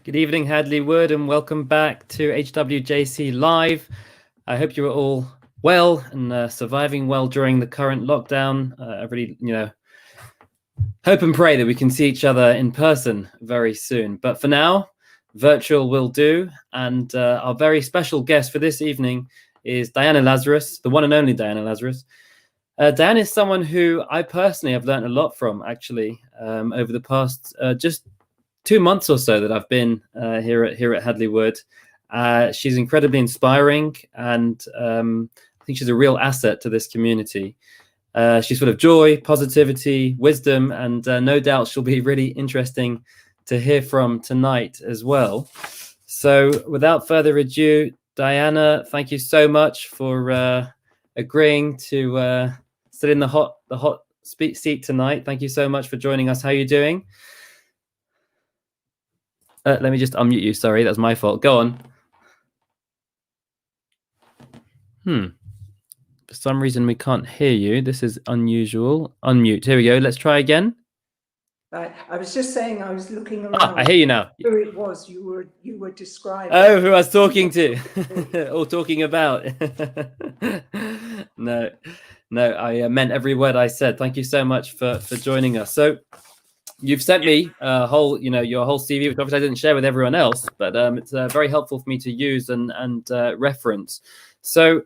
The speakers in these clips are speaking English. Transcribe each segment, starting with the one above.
Good evening, Hadley Wood, and welcome back to HWJC Live. I hope you are all well and surviving well during the current lockdown. I really, hope and pray that we can see each other in person very soon. But for now, virtual will do. And our very special guest for this evening is Diana Lazarus, the one and only Diana Lazarus. Diana is someone who I personally have learned a lot from, actually, over the past just 2 months or so that I've been here at Hadley Wood. She's incredibly inspiring, and I think she's a real asset to this community. She's full of joy, positivity, wisdom, and no doubt she'll be really interesting to hear from tonight as well. So without further ado, Diana, thank you so much for agreeing to sit in the hot seat tonight. Thank you so much for joining us. How are you doing? Let me just unmute you. Sorry, that's my fault. Go on. For some reason, we can't hear you. This is unusual. Unmute. Here we go. Let's try again. Right. I was just saying, I was looking around. I hear you now. Who it was you were describing? Oh, who I was talking to, or talking about. No, I meant every word I said. Thank you so much for joining us. So you've sent me a whole, your whole CV, which obviously I didn't share with everyone else, but it's very helpful for me to use and reference. So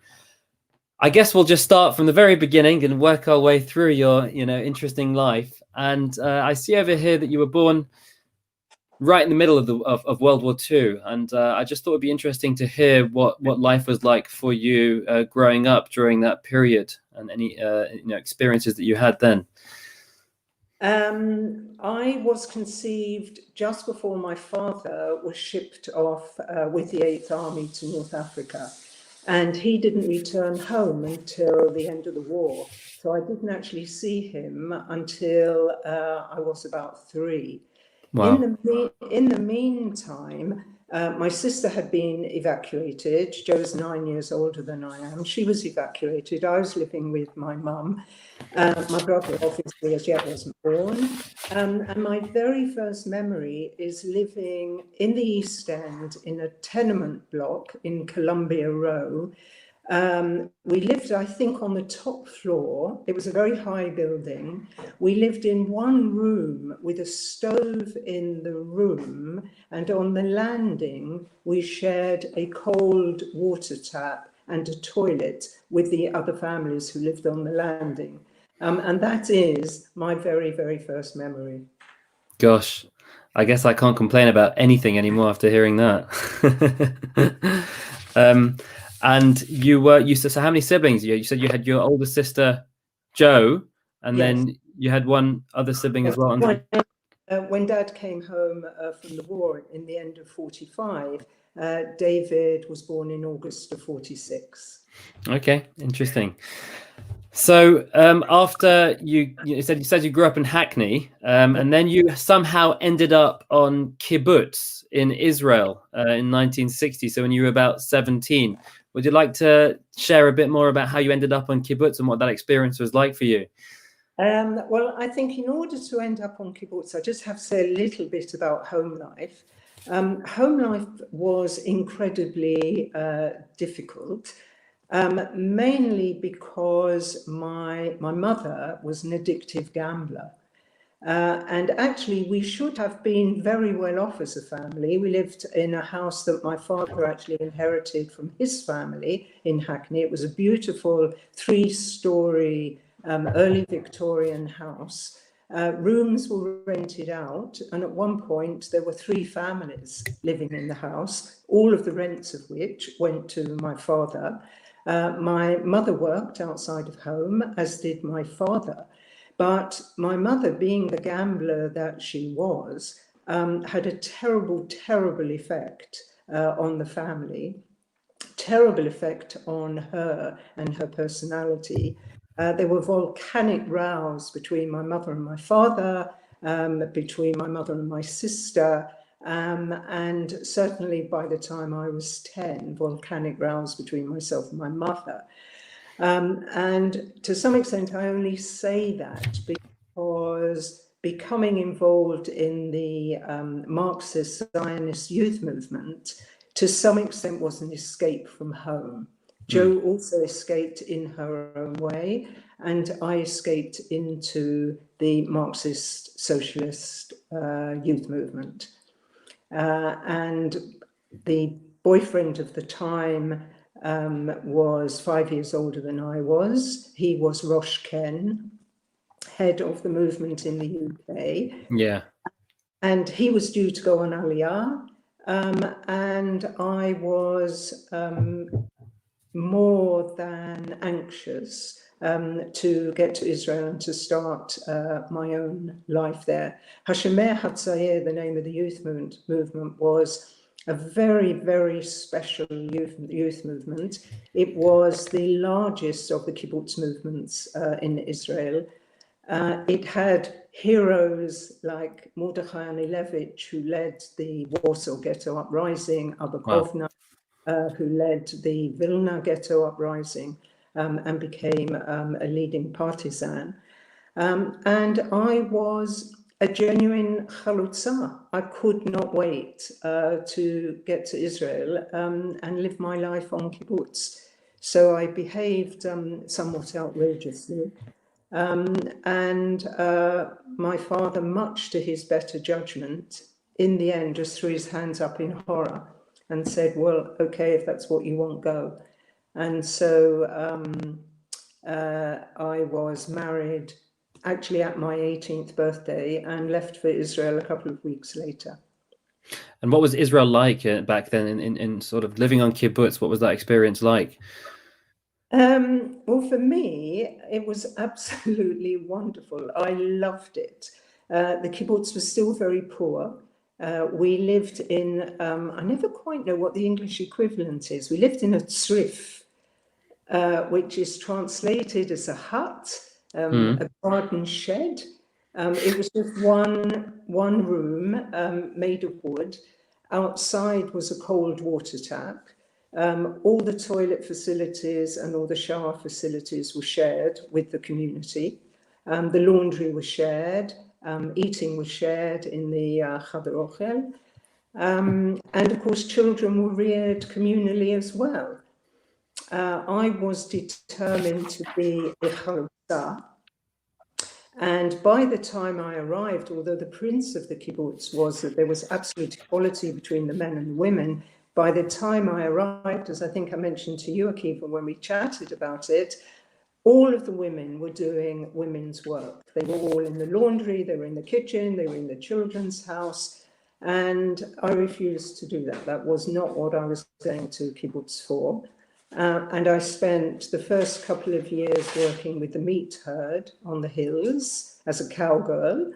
I guess we'll just start from the very beginning and work our way through your, interesting life. And I see over here that you were born right in the middle of World War II. And I just thought it'd be interesting to hear what life was like for you growing up during that period, and any experiences that you had then. I was conceived just before my father was shipped off with the 8th Army to North Africa. And he didn't return home until the end of the war. So I didn't actually see him until I was about 3. Wow. In the meantime, my sister had been evacuated. Jo's 9 years older than I am. She was evacuated. I was living with my mum. My brother, obviously, as yet wasn't born. And my very first memory is living in the East End in a tenement block in Columbia Row. We lived, I think, on the top floor. It was a very high building. We lived in one room with a stove in the room, and on the landing, we shared a cold water tap and a toilet with the other families who lived on the landing. And that is my very, very first memory. Gosh, I guess I can't complain about anything anymore after hearing that. And so how many siblings? You said you had your older sister, Jo, and Yes. then you had one other sibling as well. When Dad came home from the war in the end of 45, David was born in August of 46. Okay, interesting. So after you said you grew up in Hackney, and then you somehow ended up on kibbutz in Israel in 1960. So when you were about 17, would you like to share a bit more about how you ended up on kibbutz and what that experience was like for you? Well, I think in order to end up on kibbutz, I just have to say a little bit about home life. Home life was incredibly difficult. Mainly because my mother was an addictive gambler. And actually, we should have been very well off as a family. We lived in a house that my father actually inherited from his family in Hackney. It was a beautiful 3-story early Victorian house. Rooms were rented out, and at one point there were 3 families living in the house, all of the rents of which went to my father. My mother worked outside of home, as did my father. But my mother, being the gambler that she was, had a terrible, terrible effect on the family, terrible effect on her and her personality. There were volcanic rows between my mother and my father, between my mother and my sister, and certainly by the time I was 10, volcanic rows between myself and my mother. And to some extent, I only say that because becoming involved in the Marxist Zionist youth movement to some extent was an escape from home. Jo also escaped in her own way, and I escaped into the Marxist Socialist youth movement. And the boyfriend of the time was 5 years older than I was. He was Rosh Ken, head of the movement in the UK. Yeah. And he was due to go on Aliyah. And I was more than anxious to get to Israel and to start my own life there. Hashemer Hatzair, the name of the youth movement, was a very, very special youth movement. It was the largest of the kibbutz movements in Israel. It had heroes like Mordechai Anilevich, who led the Warsaw Ghetto Uprising, Abba Kovna, who led the Vilna Ghetto Uprising and became a leading partisan. And I was a genuine chalutza. I could not wait to get to Israel and live my life on kibbutz. So I behaved somewhat outrageously. And my father, much to his better judgment, in the end just threw his hands up in horror and said, well, okay, if that's what you want, go. And so I was married actually at my 18th birthday and left for Israel a couple of weeks later. And what was Israel like back then in sort of living on kibbutz? What was that experience like? Well, for me, it was absolutely wonderful. I loved it. The kibbutz was still very poor. We lived in, I never quite know what the English equivalent is. We lived in a tzrif, which is translated as a hut, a garden shed. It was just one room made of wood. Outside was a cold water tap. All the toilet facilities and all the shower facilities were shared with the community. The laundry was shared. Eating was shared in the Chader Ochel. And of course, children were reared communally as well. I was determined to be a chalutza. And by the time I arrived, although the prince of the kibbutz was that there was absolute equality between the men and the women, by the time I arrived, as I think I mentioned to you, Akiva, when we chatted about it, all of the women were doing women's work. They were all in the laundry, they were in the kitchen, they were in the children's house. And I refused to do that. That was not what I was going to kibbutz for. And I spent the first couple of years working with the meat herd on the hills as a cowgirl.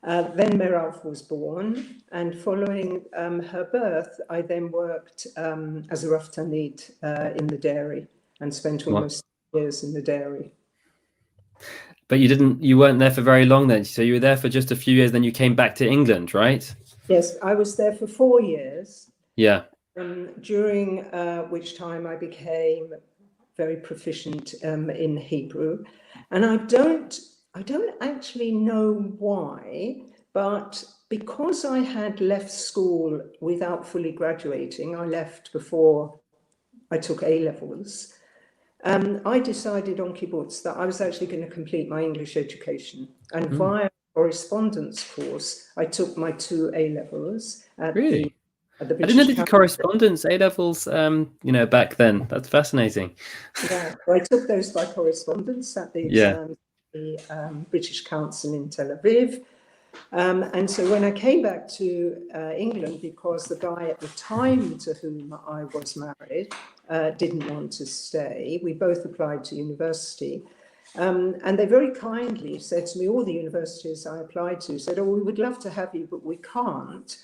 Then Merav was born, and following her birth, I then worked as a raftanit in the dairy and spent almost 2 years in the dairy. But you weren't there for very long then. So you were there for just a few years, then you came back to England, right? Yes, I was there for 4 years. Yeah. During which time I became very proficient in Hebrew. And I don't actually know why, but because I had left school without fully graduating, I left before I took A-levels, I decided on kibbutz that I was actually going to complete my English education. And via a correspondence course, I took my 2 A-levels at Really? the I didn't know they did correspondence A-levels, back then. That's fascinating. Yeah, well, I took those by correspondence at the exams, the British Council in Tel Aviv. And so when I came back to England, because the guy at the time to whom I was married didn't want to stay, we both applied to university. And they very kindly said to me, all the universities I applied to said, oh, we would love to have you, but we can't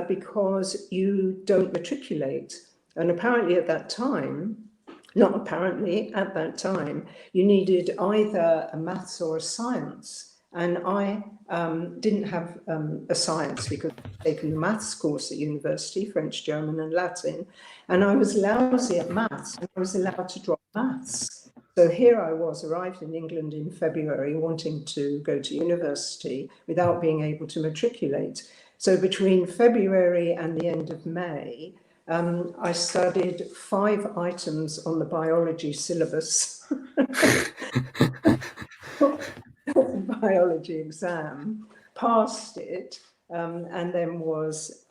because you don't matriculate. And apparently at that time, not apparently, at that time, you needed either a maths or a science. And I didn't have a science because I'd taken the maths course at university, French, German, and Latin. And I was lousy at maths, and I was allowed to drop maths. So here I was, arrived in England in February, wanting to go to university without being able to matriculate. So between February and the end of May, I studied 5 items on the biology syllabus, biology exam, passed it, and then was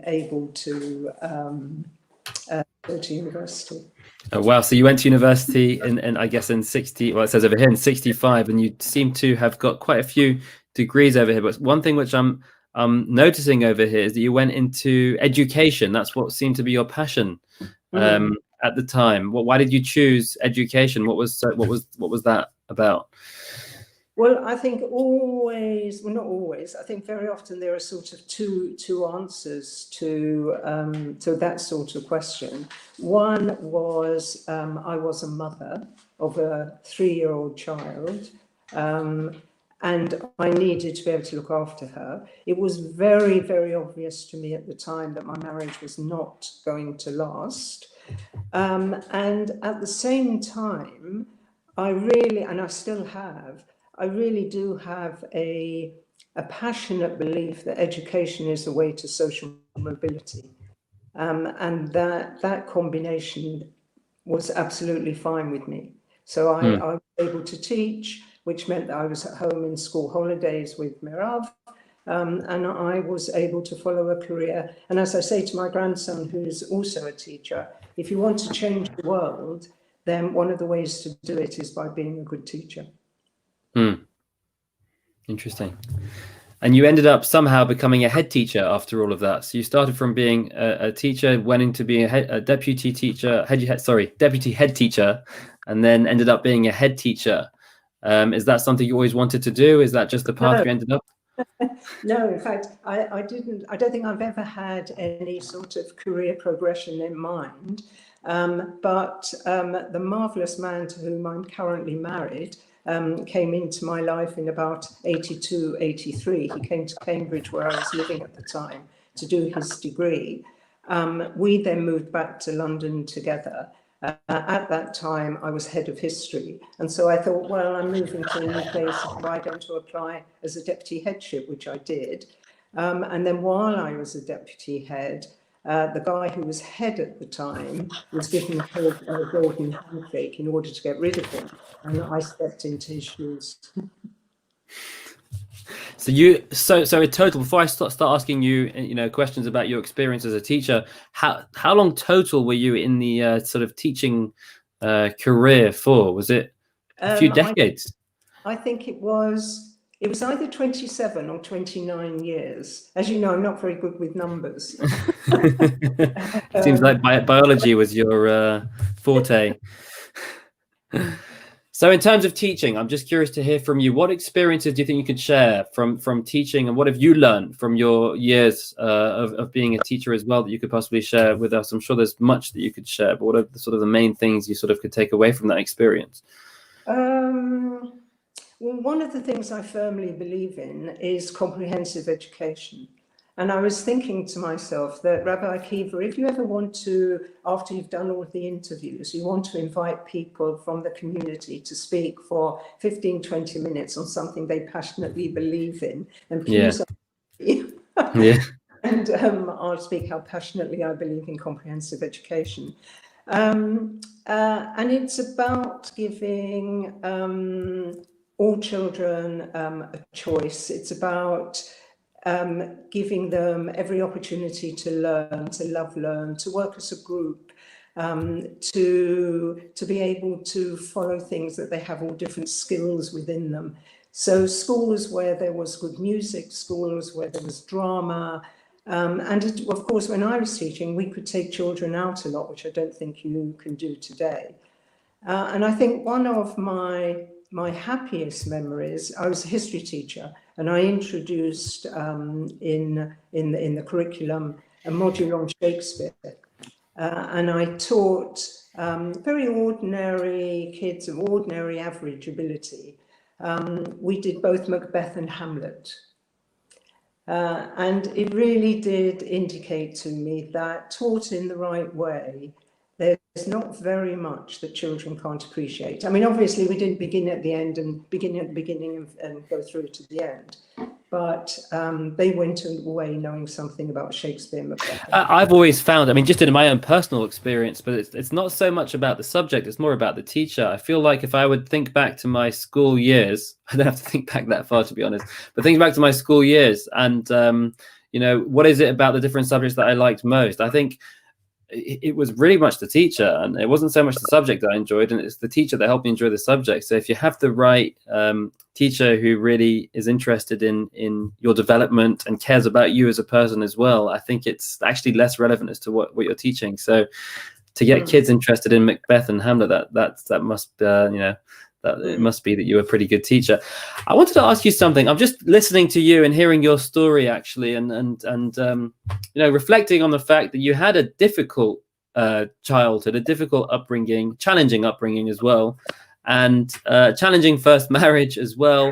able to go to university. Oh, wow. So you went to university in I guess in 60, well, it says over here in 65, and you seem to have got quite a few degrees over here. But one thing which I'm noticing over here is that you went into education. That's what seemed to be your passion at the time. Why did you choose education? What was that about? Well, I think always, well, not always, I think very often there are sort of two answers to that sort of question. One was I was a mother of a 3-year-old child, and I needed to be able to look after her. It was very, very obvious to me at the time that my marriage was not going to last. And at the same time, I really, and I still have, I really do have a passionate belief that education is a way to social mobility. And that combination was absolutely fine with me. So I was able to teach, which meant that I was at home in school holidays with Mirav, and I was able to follow a career. And as I say to my grandson, who's also a teacher, if you want to change the world, then one of the ways to do it is by being a good teacher. Interesting. And you ended up somehow becoming a head teacher after all of that. So you started from being a teacher, went into being a deputy teacher, deputy head teacher, and then ended up being a head teacher. Is that something you always wanted to do? Is that just the path you ended up? No, in fact, I don't think I've ever had any sort of career progression in mind. But the marvelous man to whom I'm currently married came into my life in about 82, 83. He came to Cambridge, where I was living at the time, to do his degree. We then moved back to London together. At that time, I was head of history. And so I thought, well, I'm moving to a new place. Why don't I apply as a deputy headship, which I did. And then while I was a deputy head, the guy who was head at the time was given a golden handshake in order to get rid of him. And I stepped into his shoes. So in total, before I start asking you, questions about your experience as a teacher, how long total were you in the sort of teaching career for? Was it a few decades? I think it was either 27 or 29 years. As you know, I'm not very good with numbers. Seems like biology was your forte. So in terms of teaching, I'm just curious to hear from you. What experiences do you think you could share from teaching, and what have you learned from your years of being a teacher as well that you could possibly share with us? I'm sure there's much that you could share, but what are the sort of the main things you sort of could take away from that experience? Well, one of the things I firmly believe in is comprehensive education. And I was thinking to myself that, Rabbi Akiva, if you ever want to, after you've done all the interviews, you want to invite people from the community to speak for 15, 20 minutes on something they passionately believe in, and please, and I'll speak how passionately I believe in comprehensive education. And it's about giving all children a choice. It's about giving them every opportunity to learn, to learn, to work as a group, to be able to follow things that they have all different skills within them. So schools where there was good music, schools where there was drama, and of course, when I was teaching, we could take children out a lot, which I don't think you can do today. And I think one of my happiest memories, I was a history teacher, and I introduced in the curriculum a module on Shakespeare. And I taught very ordinary kids of ordinary average ability. We did both Macbeth and Hamlet. And it really did indicate to me that taught in the right way, there's not very much that children can't appreciate. I mean, obviously, we didn't begin at the end and begin at the beginning and go through to the end, but they went away knowing something about Shakespeare and Macbeth. I've always found, I mean, just in my own personal experience, but it's not so much about the subject, it's more about the teacher. I feel like if I would think back to my school years, I don't have to think back that far, to be honest, but think back to my school years and, you know, what is it about the different subjects that I liked most? I think it was really much the teacher, and it wasn't so much the subject that I enjoyed, and it's the teacher that helped me enjoy the subject. So if you have the right teacher who really is interested in your development and cares about you as a person as well, I think it's actually less relevant as to what you're teaching. So to get kids interested in Macbeth and Hamlet, that must you know, that it must be that you're a pretty good teacher. I wanted to ask you something. I'm just listening to you and hearing your story, actually, and you know, reflecting on the fact that you had a difficult childhood, a difficult upbringing, challenging upbringing as well, and challenging first marriage as well.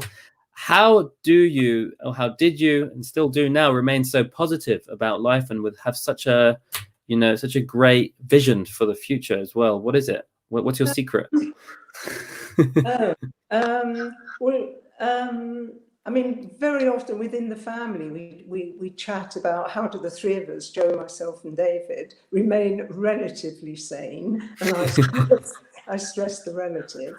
How do you, or how did you, and still do now, remain so positive about life and have such a, you know, such a great vision for the future as well? What is it? What's your secret? I mean, very often within the family, we chat about how do the three of us, Joe, myself, and David, remain relatively sane. And I stress the relative.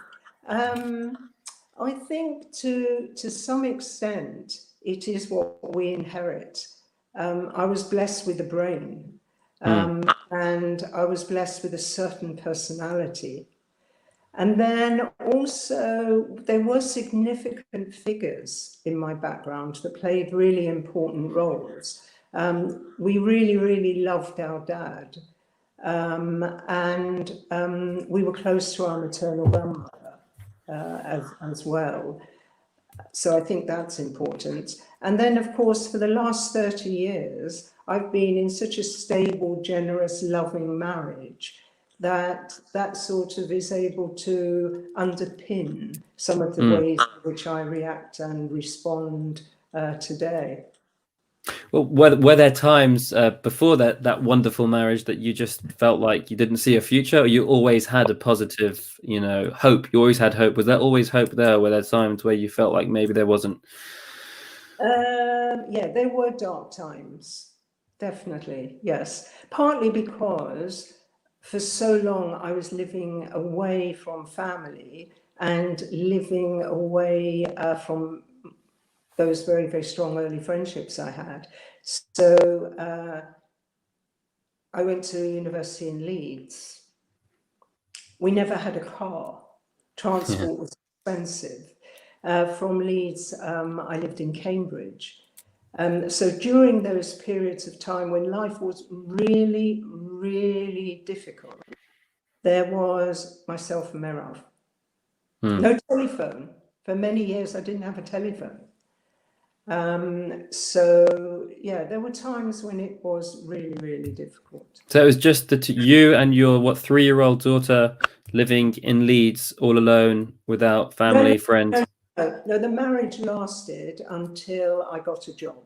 I think to some extent, it is what we inherit. I was blessed with a brain, and I was blessed with a certain personality. And then also there were significant figures in my background that played really important roles. We really, really loved our dad. And we were close to our maternal grandmother as well. So I think that's important. And then, of course, for the last 30 years, I've been in such a stable, generous, loving marriage that sort of is able to underpin some of the ways in which I react and respond today. Well, were there times before that wonderful marriage that you just felt like you didn't see a future, or you always had a positive, you know, hope? You always had hope. Was there always hope there? Were there times where you felt like maybe there wasn't? Yeah, there were dark times, definitely, yes. Partly because for so long I was living away from family and living away from those very, very strong early friendships I had. So I went to university in Leeds. We never had a car. Transport was expensive. From Leeds, I lived in Cambridge. So during those periods of time when life was really, really difficult, there was myself and Merav. No telephone. For many years, I didn't have a telephone. So yeah, there were times when it was really, really difficult. So it was just you and your 3-year-old daughter living in Leeds all alone without family, friends? No, the marriage lasted until I got a job.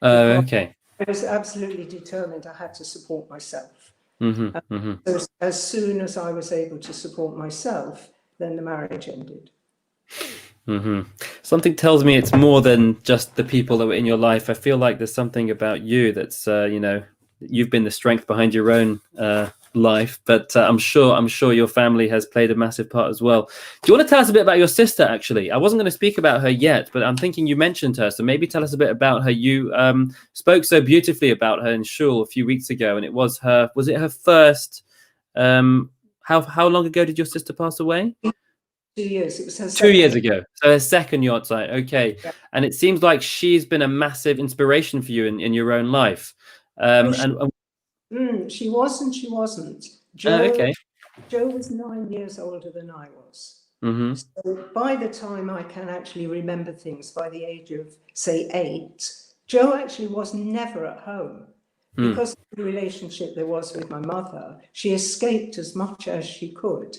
Okay. I was absolutely determined I had to support myself. So as soon as I was able to support myself, then the marriage ended. Something tells me it's more than just the people that were in your life. I feel like there's something about you that's, you know, you've been the strength behind your own life, but I'm sure your family has played a massive part as well. Do you want to tell us a bit about your sister? Actually, I wasn't going to speak about her yet, but I'm thinking you mentioned her, so maybe tell us a bit about her. You spoke so beautifully about her in shul a few weeks ago, and was it her first? How long ago did your sister pass away? 2 years. It was her 2 years ago. So her second yahrzeit. Okay. Yeah. And it seems like she's been a massive inspiration for you in your own life. She was and she wasn't. Okay. Joe was 9 years older than I was. So by the time I can actually remember things, by the age of, say, 8, Joe actually was never at home. Because of the relationship there was with my mother, she escaped as much as she could.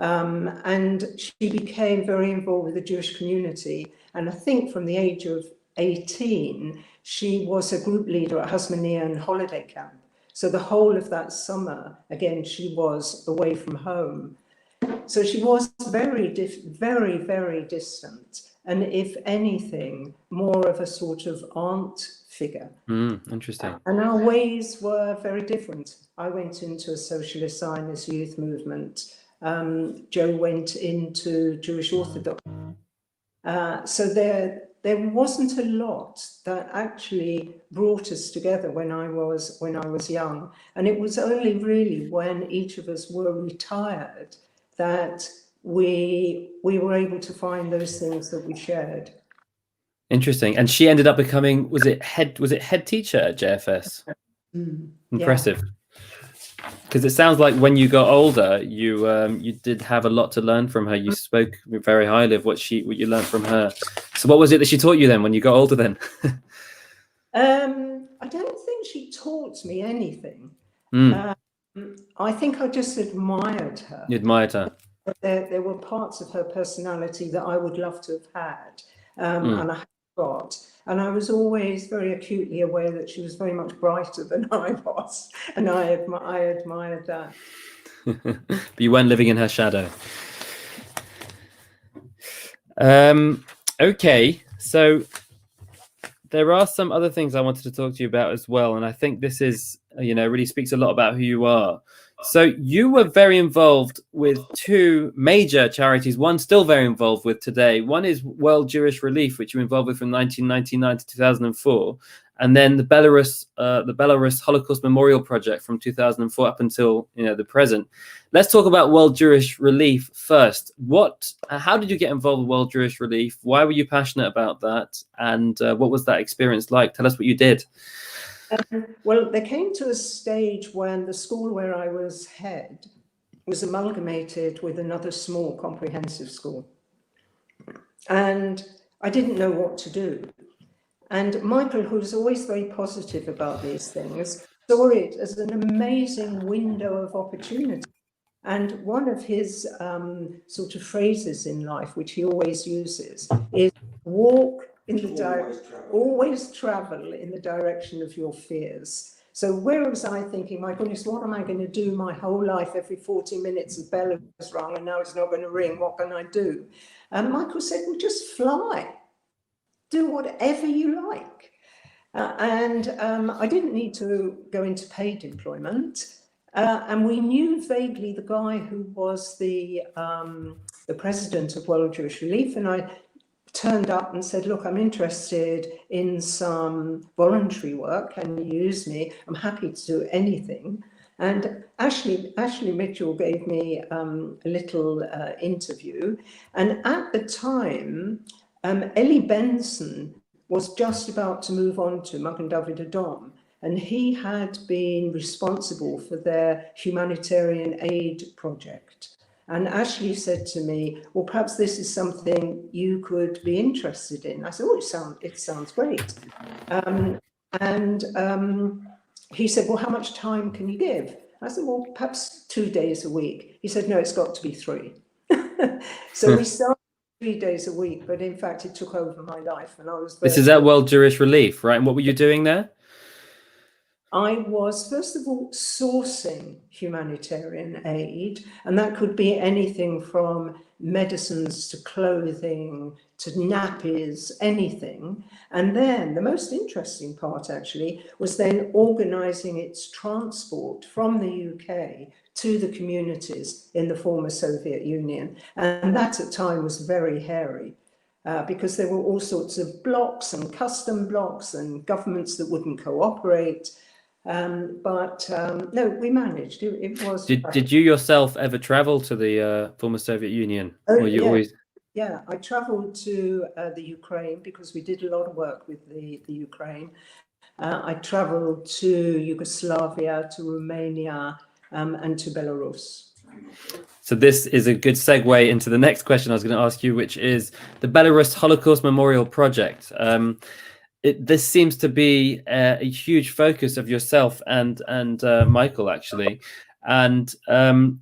And she became very involved with the Jewish community. And I think from the age of 18, she was a group leader at Hasmonean holiday camp. So the whole of that summer, again, she was away from home. So she was very, very distant. And if anything, more of a sort of aunt figure. Interesting. And our ways were very different. I went into a socialist Zionist youth movement. Joe went into Jewish Orthodox. So there wasn't a lot that actually brought us together when I was young. And it was only really when each of us were retired that we were able to find those things that we shared. Interesting. And she ended up becoming, was it head teacher at JFS? Impressive. Because it sounds like when you got older, you did have a lot to learn from her. You spoke very highly of what you learned from her. So what was it that she taught you then when you got older then? I don't think she taught me anything. I think I just admired her. You admired her. There were parts of her personality that I would love to have had, and I have got. And I was always very acutely aware that she was very much brighter than I was, and I admired that. But you weren't living in her shadow. Okay, so there are some other things I wanted to talk to you about as well, and I think this is, really speaks a lot about who you are. So you were very involved with two major charities, one still very involved with today. One is World Jewish Relief, which you were involved with from 1999 to 2004. And then the Belarus Holocaust Memorial Project from 2004 up until, the present. Let's talk about World Jewish Relief first. How did you get involved with World Jewish Relief? Why were you passionate about that? And what was that experience like? Tell us what you did. Well, there came to a stage when the school where I was head was amalgamated with another small comprehensive school. And I didn't know what to do. And Michael, who was always very positive about these things, saw it as an amazing window of opportunity. And one of his sort of phrases in life, which he always uses, is always travel in the direction of your fears. So where was I thinking, my goodness, what am I going to do my whole life? Every 40 minutes the bell has rung and now it's not going to ring. What can I do? And Michael said, well, just fly. Do whatever you like. I didn't need to go into paid employment. And we knew vaguely the guy who was the president of World Jewish Relief. And I turned up and said, look, I'm interested in some voluntary work. Can you use me? I'm happy to do anything. And Ashley Mitchell gave me a little interview. And at the time, Ellie Benson was just about to move on to Magen David Adom, and he had been responsible for their humanitarian aid project. And Ashley said to me, well, perhaps this is something you could be interested in. I said, oh, it sounds great. He said, well, how much time can you give? I said, well, perhaps 2 days a week. He said, no, it's got to be 3. So we started 3 days a week, but in fact, it took over my life. And I was This is at World Jewish Relief, right? And what were you doing there? I was, first of all, sourcing humanitarian aid, and that could be anything from medicines to clothing to nappies, anything. And then the most interesting part, actually, was then organising its transport from the UK to the communities in the former Soviet Union. And that at time was very hairy. Because there were all sorts of blocks and custom blocks and governments that wouldn't cooperate. No, we managed. It was. Did you yourself ever travel to the former Soviet Union? Oh, yeah. Yeah, I travelled to the Ukraine because we did a lot of work with the Ukraine. I travelled to Yugoslavia, to Romania, and to Belarus. So this is a good segue into the next question I was going to ask you, which is the Belarus Holocaust Memorial Project. This seems to be a huge focus of yourself and Michael, actually. And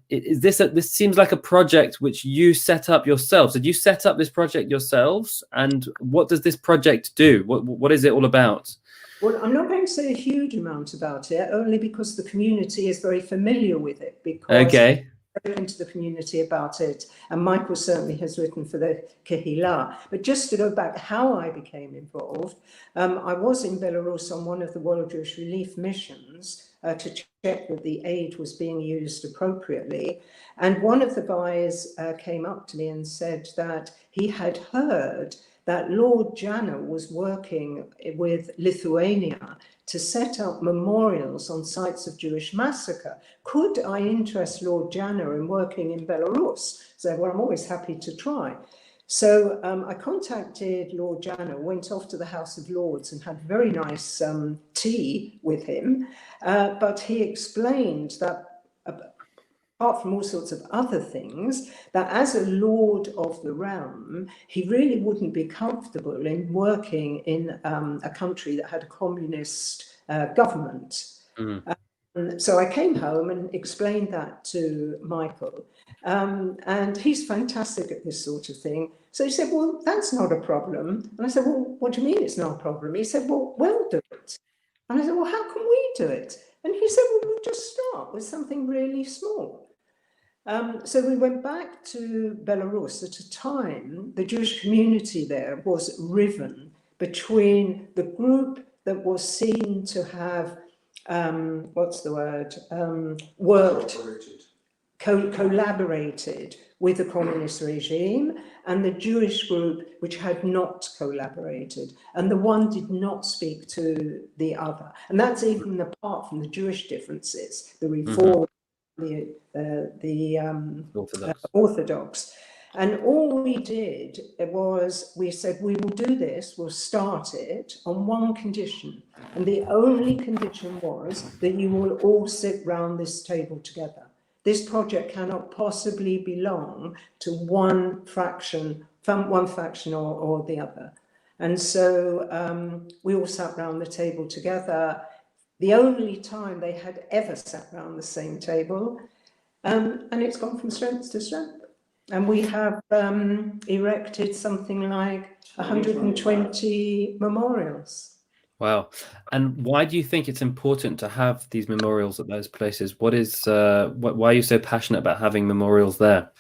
this seems like a project which you set up yourselves. Did you set up this project yourselves? And what does this project do? What is it all about? Well, I'm not going to say a huge amount about it, only because the community is very familiar with it, because Okay. I've spoken to the community about it, and Michael certainly has written for the Kehillah. But just to go back how I became involved, I was in Belarus on one of the World Jewish Relief missions to check that the aid was being used appropriately. And one of the guys came up to me and said that he had heard that Lord Janner was working with Lithuania to set up memorials on sites of Jewish massacre. Could I interest Lord Janner in working in Belarus? So, well, I'm always happy to try. So I contacted Lord Janner, went off to the House of Lords and had very nice tea with him. But he explained that, apart from all sorts of other things, that as a lord of the realm, he really wouldn't be comfortable in working in a country that had a communist government. So I came home and explained that to Michael, and he's fantastic at this sort of thing. So he said, well, that's not a problem. And I said, well, what do you mean it's not a problem? He said, well, we'll do it. And I said, well, how can we do it? And he said, well, we'll just start with something really small. So we went back to Belarus. At a time, the Jewish community there was riven between the group that was seen to have, worked, collaborated with the communist regime, and the Jewish group which had not collaborated, and the one did not speak to the other. And that's even apart from the Jewish differences, the Reform, the Orthodox. And all we did was, we said, we will do this, we'll start it on one condition. And the only condition was that you will all sit round this table together. This project cannot possibly belong to one faction or the other. And so we all sat round the table together, the only time they had ever sat round the same table. And it's gone from strength to strength. And we have erected something like 120 memorials. Wow. And why do you think it's important to have these memorials at those places? What is why are you so passionate about having memorials there?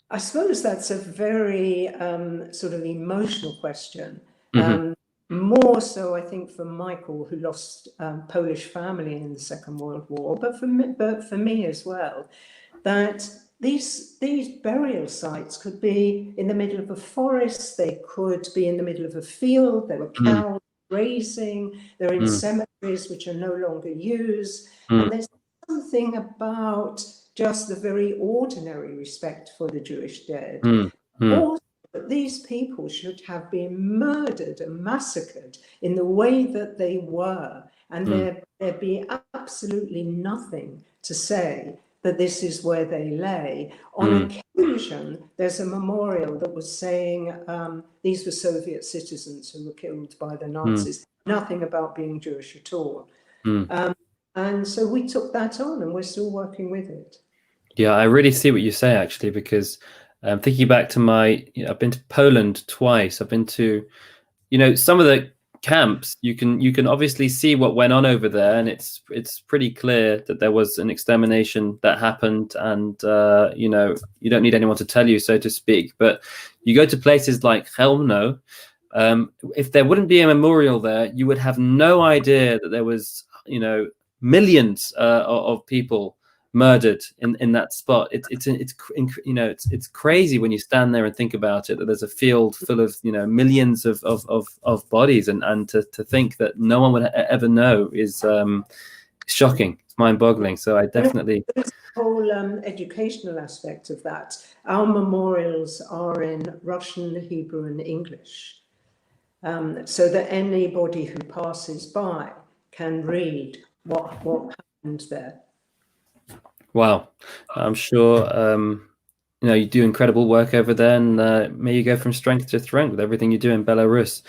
I suppose that's a very sort of emotional question. More so, I think, for Michael, who lost Polish family in the Second World War, but for me as well, that these burial sites could be in the middle of a forest, they could be in the middle of a field, there were cows grazing, they're in cemeteries which are no longer used, and there's something about just the very ordinary respect for the Jewish dead. Also, that these people should have been murdered and massacred in the way that they were, and there'd be absolutely nothing to say that this is where they lay. On occasion, there's a memorial that was saying these were Soviet citizens who were killed by the Nazis. Nothing about being Jewish at all. And so we took that on, and we're still working with it. Yeah, I really see what you say, actually, because thinking back to I've been to Poland twice. I've been to, some of the camps. You can obviously see what went on over there, and it's pretty clear that there was an extermination that happened, and you don't need anyone to tell you, so to speak. But you go to places like Chełmno, if there wouldn't be a memorial there, you would have no idea that there was millions of people murdered in that spot. It's crazy when you stand there and think about it, that there's a field full of millions of bodies, and to think that no one would ever know is shocking. It's mind-boggling. So I definitely the whole educational aspect of that. Our memorials are in Russian, Hebrew, and English, so that anybody who passes by can read what happened there. Wow, I'm sure you do incredible work over there, and may you go from strength to strength with everything you do in Belarus.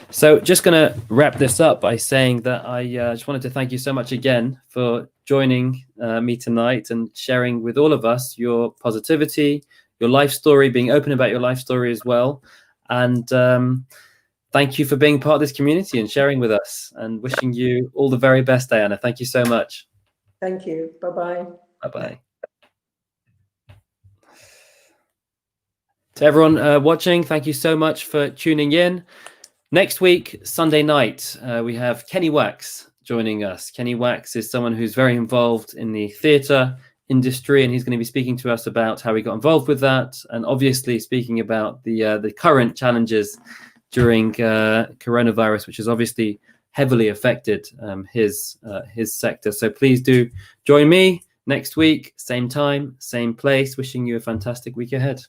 So just going to wrap this up by saying that I just wanted to thank you so much again for joining me tonight and sharing with all of us your positivity, your life story, being open about your life story as well. And thank you for being part of this community and sharing with us, and wishing you all the very best, Diana. Thank you so much. Thank you. Bye-bye. Bye-bye. To everyone watching, thank you so much for tuning in. Next week, Sunday night, we have Kenny Wax joining us. Kenny Wax is someone who's very involved in the theatre industry, and he's going to be speaking to us about how he got involved with that, and obviously speaking about the current challenges during coronavirus, which has obviously heavily affected his sector. So please do join me next week, same time, same place. Wishing you a fantastic week ahead.